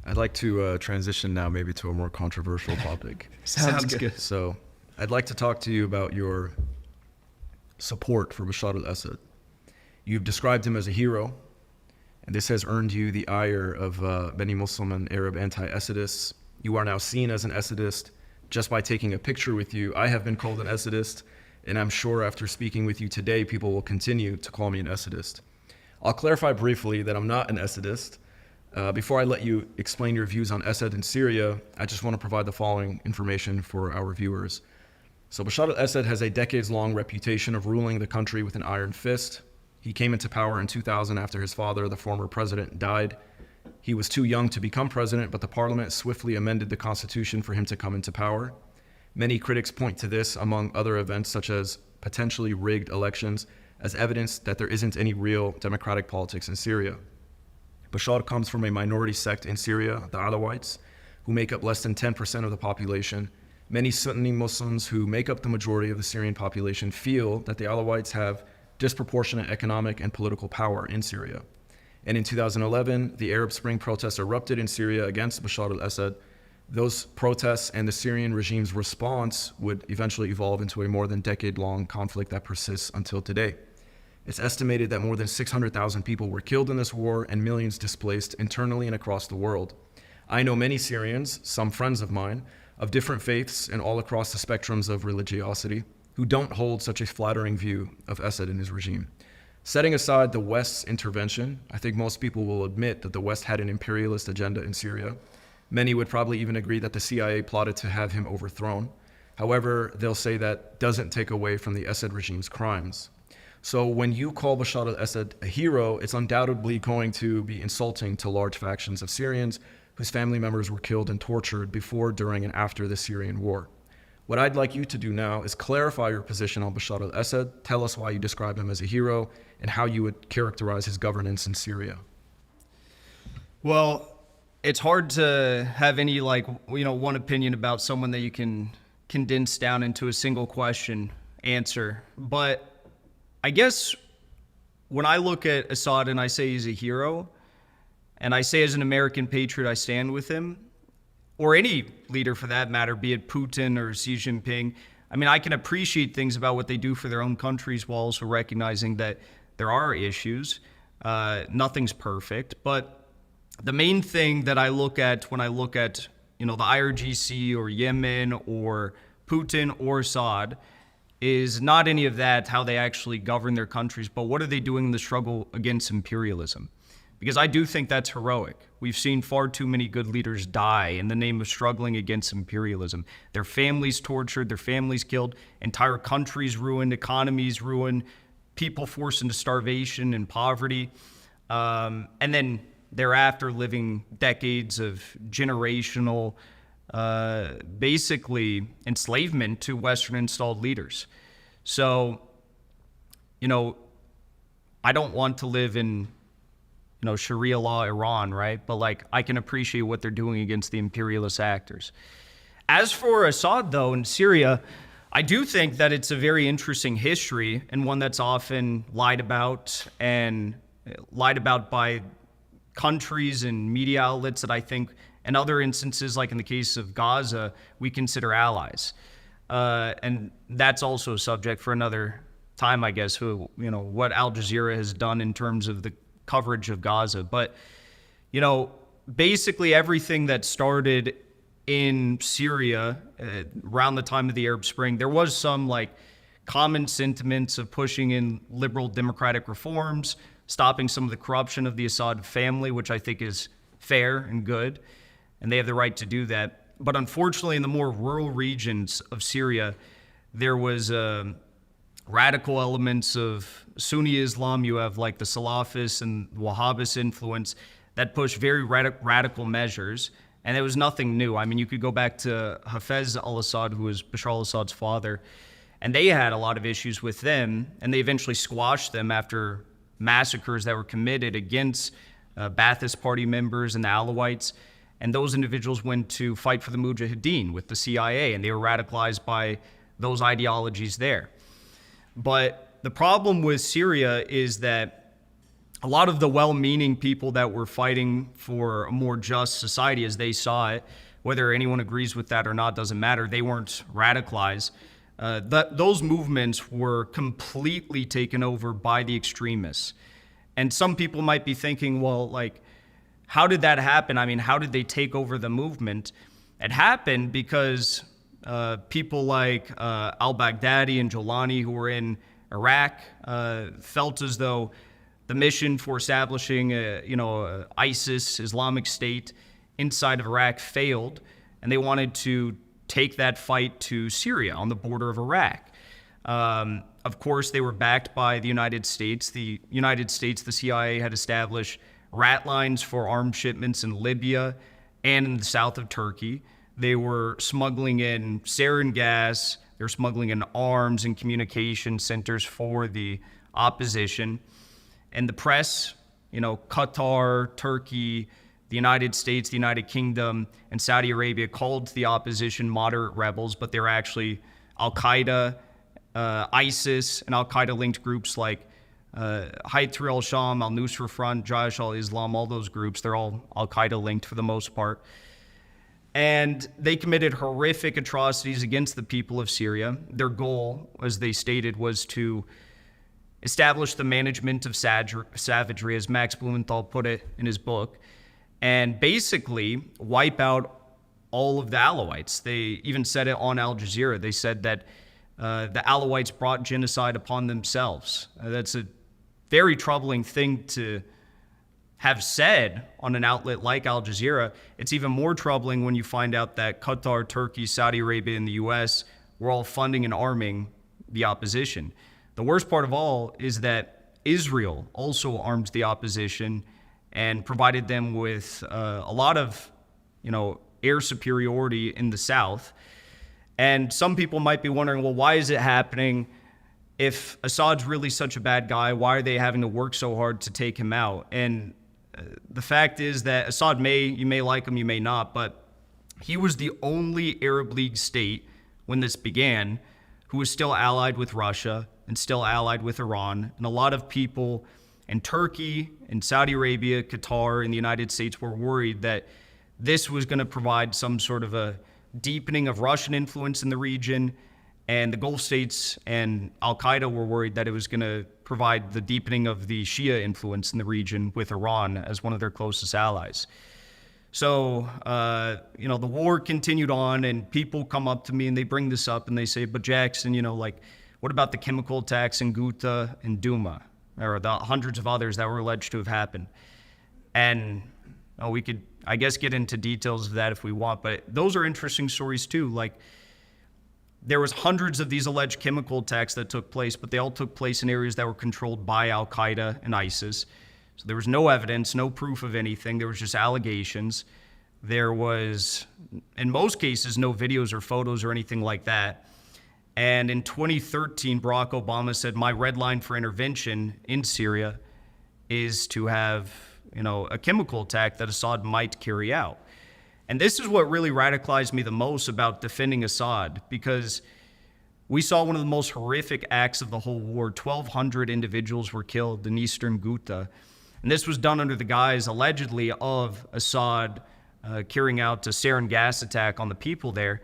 I'd like to transition now maybe to a more controversial topic. Sounds good. So I'd like to talk to you about your support for Bashar al-Assad. You've described him as a hero, and this has earned you the ire of many Muslim and Arab anti-Assadists. You are now seen as an Assadist. Just by taking a picture with you, I have been called an Assadist, and I'm sure after speaking with you today, people will continue to call me an Assadist. I'll clarify briefly that I'm not an Assadist. Before I let you explain your views on Assad in Syria, I just want to provide the following information for our viewers. So Bashar al-Assad has a decades-long reputation of ruling the country with an iron fist. He came into power in 2000 after his father, the former president, died. He was too young to become president, but the parliament swiftly amended the constitution for him to come into power. Many critics point to this, among other events such as potentially rigged elections, as evidence that there isn't any real democratic politics in Syria. Bashar comes from a minority sect in Syria, the Alawites, who make up less than 10% of the population. Many Sunni Muslims who make up the majority of the Syrian population feel that the Alawites have disproportionate economic and political power in Syria. And in 2011, the Arab Spring protests erupted in Syria against Bashar al-Assad. Those protests and the Syrian regime's response would eventually evolve into a more than decade-long conflict that persists until today. It's estimated that more than 600,000 people were killed in this war and millions displaced internally and across the world. I know many Syrians, some friends of mine, of different faiths and all across the spectrums of religiosity, who don't hold such a flattering view of Assad and his regime. Setting aside the West's intervention, I think most people will admit that the West had an imperialist agenda in Syria. Many would probably even agree that the CIA plotted to have him overthrown. However, they'll say that doesn't take away from the Assad regime's crimes. So when you call Bashar al-Assad a hero, it's undoubtedly going to be insulting to large factions of Syrians whose family members were killed and tortured before, during, and after the Syrian war. What I'd like you to do now is clarify your position on Bashar al-Assad, tell us why you describe him as a hero, and how you would characterize his governance in Syria. Well, it's hard to have any one opinion about someone that you can condense down into a single question answer. But I guess when I look at Assad and I say he's a hero, and I say as an American patriot I stand with him, or any leader for that matter, be it Putin or Xi Jinping, I mean, I can appreciate things about what they do for their own countries while also recognizing that there are issues. Nothing's perfect. But the main thing that I look at when I look at, the IRGC or Yemen or Putin or Assad is not any of that, how they actually govern their countries, but what are they doing in the struggle against imperialism? Because I do think that's heroic. We've seen far too many good leaders die in the name of struggling against imperialism. Their families tortured, their families killed, entire countries ruined, economies ruined, people forced into starvation and poverty, and then thereafter living decades of generational basically enslavement to Western installed leaders. So, I don't want to live in, Sharia law Iran, right? But I can appreciate what they're doing against the imperialist actors. As for Assad, though, in Syria, I do think that it's a very interesting history and one that's often lied about by countries and media outlets that I think, in other instances, like in the case of Gaza, we consider allies. And that's also a subject for another time, I guess, what Al Jazeera has done in terms of the coverage of Gaza. But, basically everything that started in Syria around the time of the Arab Spring, there was some common sentiments of pushing in liberal democratic reforms, stopping some of the corruption of the Assad family, which I think is fair and good, and they have the right to do that. But unfortunately, in the more rural regions of Syria, there was radical elements of Sunni Islam. You have the Salafists and Wahhabist influence that push very radical measures, and it was nothing new. I mean, you could go back to Hafez al-Assad, who was Bashar al-Assad's father, and they had a lot of issues with them, and they eventually squashed them after massacres that were committed against Ba'athist Party members and the Alawites. And those individuals went to fight for the Mujahideen with the CIA, and they were radicalized by those ideologies there. But the problem with Syria is that a lot of the well-meaning people that were fighting for a more just society as they saw it, whether anyone agrees with that or not doesn't matter, they weren't radicalized. Those movements were completely taken over by the extremists. And some people might be thinking, well, like, how did that happen? I mean, how did they take over the movement? It happened because people like al-Baghdadi and Jolani, who were in Iraq, felt as though the mission for establishing ISIS, Islamic State, inside of Iraq failed, and they wanted to take that fight to Syria on the border of Iraq. Of course, they were backed by the United States. The United States, the CIA, had established rat lines for armed shipments in Libya and in the south of Turkey. They were smuggling in sarin gas. They were smuggling in arms and communication centers for the opposition. And the press, Qatar, Turkey, the United States, the United Kingdom, and Saudi Arabia called the opposition moderate rebels, but they're actually Al-Qaeda, ISIS, and Al-Qaeda-linked groups like Hayat al-Sham, Al-Nusra Front, Jaish al-Islam, all those groups, they're all Al-Qaeda-linked for the most part. And they committed horrific atrocities against the people of Syria. Their goal, as they stated, was to establish the management of savagery, as Max Blumenthal put it in his book, and basically wipe out all of the Alawites. They even said it on Al Jazeera. They said that the Alawites brought genocide upon themselves. That's a very troubling thing to have said on an outlet like Al Jazeera. It's even more troubling when you find out that Qatar, Turkey, Saudi Arabia, and the US were all funding and arming the opposition. The worst part of all is that Israel also armed the opposition and provided them with a lot of, air superiority in the south. And some people might be wondering, well, why is it happening? If Assad's really such a bad guy, why are they having to work so hard to take him out? And the fact is that Assad you may like him, you may not, but he was the only Arab League state when this began who was still allied with Russia and still allied with Iran. And a lot of people in Turkey, in Saudi Arabia, Qatar, and the United States were worried that this was going to provide some sort of a deepening of Russian influence in the region. And the Gulf states and Al-Qaeda were worried that it was going to provide the deepening of the Shia influence in the region with Iran as one of their closest allies. So, the war continued on, and people come up to me and they bring this up and they say, but Jackson, what about the chemical attacks in Ghouta and Douma, or the hundreds of others that were alleged to have happened? And we could, I guess, get into details of that if we want, but those are interesting stories too. Like, there was hundreds of these alleged chemical attacks that took place, but they all took place in areas that were controlled by Al-Qaeda and ISIS. So there was no evidence, no proof of anything. There was just allegations. There was, in most cases, no videos or photos or anything like that. And in 2013, Barack Obama said, my red line for intervention in Syria is to have, a chemical attack that Assad might carry out. And this is what really radicalized me the most about defending Assad, because we saw one of the most horrific acts of the whole war. 1,200 individuals were killed in eastern Ghouta. And this was done under the guise, allegedly, of Assad carrying out a sarin gas attack on the people there.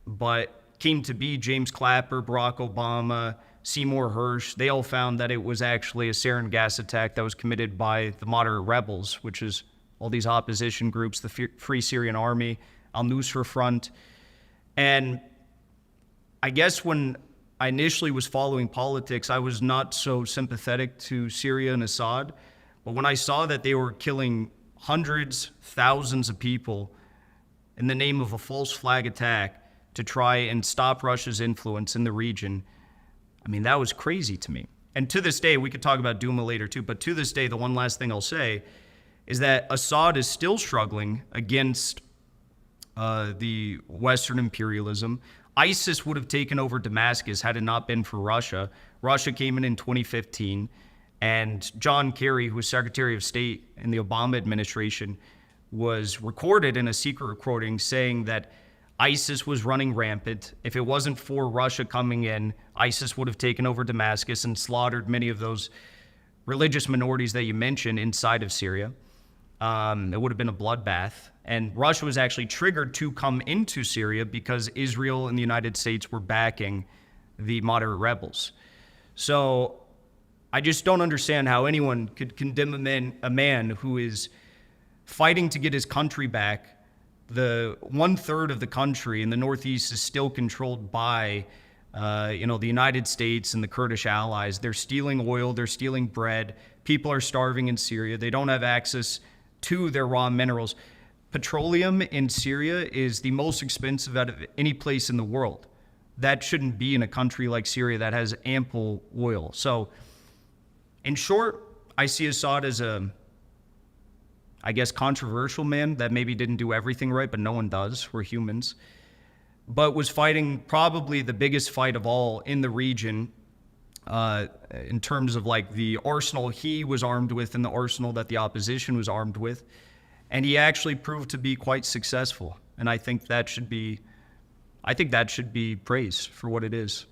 But came to be James Clapper, Barack Obama, Seymour Hersh. They all found that it was actually a sarin gas attack that was committed by the moderate rebels, which is all these opposition groups, the Free Syrian Army, Al-Nusra Front. And I guess when I initially was following politics, I was not so sympathetic to Syria and Assad. But when I saw that they were killing hundreds, thousands of people in the name of a false flag attack to try and stop Russia's influence in the region, I mean, that was crazy to me. And to this day, we could talk about Douma later too, but to this day, the one last thing I'll say is that Assad is still struggling against the Western imperialism. ISIS would have taken over Damascus had it not been for Russia. Russia came in 2015, and John Kerry, who was Secretary of State in the Obama administration, was recorded in a secret recording saying that ISIS was running rampant. If it wasn't for Russia coming in, ISIS would have taken over Damascus and slaughtered many of those religious minorities that you mentioned inside of Syria. It would have been a bloodbath. And Russia was actually triggered to come into Syria because Israel and the United States were backing the moderate rebels. So I just don't understand how anyone could condemn a man who is fighting to get his country back. The 1/3 of the country in the Northeast is still controlled by the United States and the Kurdish allies. They're stealing oil, they're stealing bread. People are starving in Syria. They don't have access to their raw minerals. Petroleum in Syria is the most expensive out of any place in the world. That shouldn't be in a country like Syria that has ample oil. So, in short, I see Assad as a, I guess, controversial man that maybe didn't do everything right, but no one does. We're humans. But was fighting probably the biggest fight of all in the region in terms of like the arsenal he was armed with and the arsenal that the opposition was armed with. And he actually proved to be quite successful. And I think that should be praised for what it is.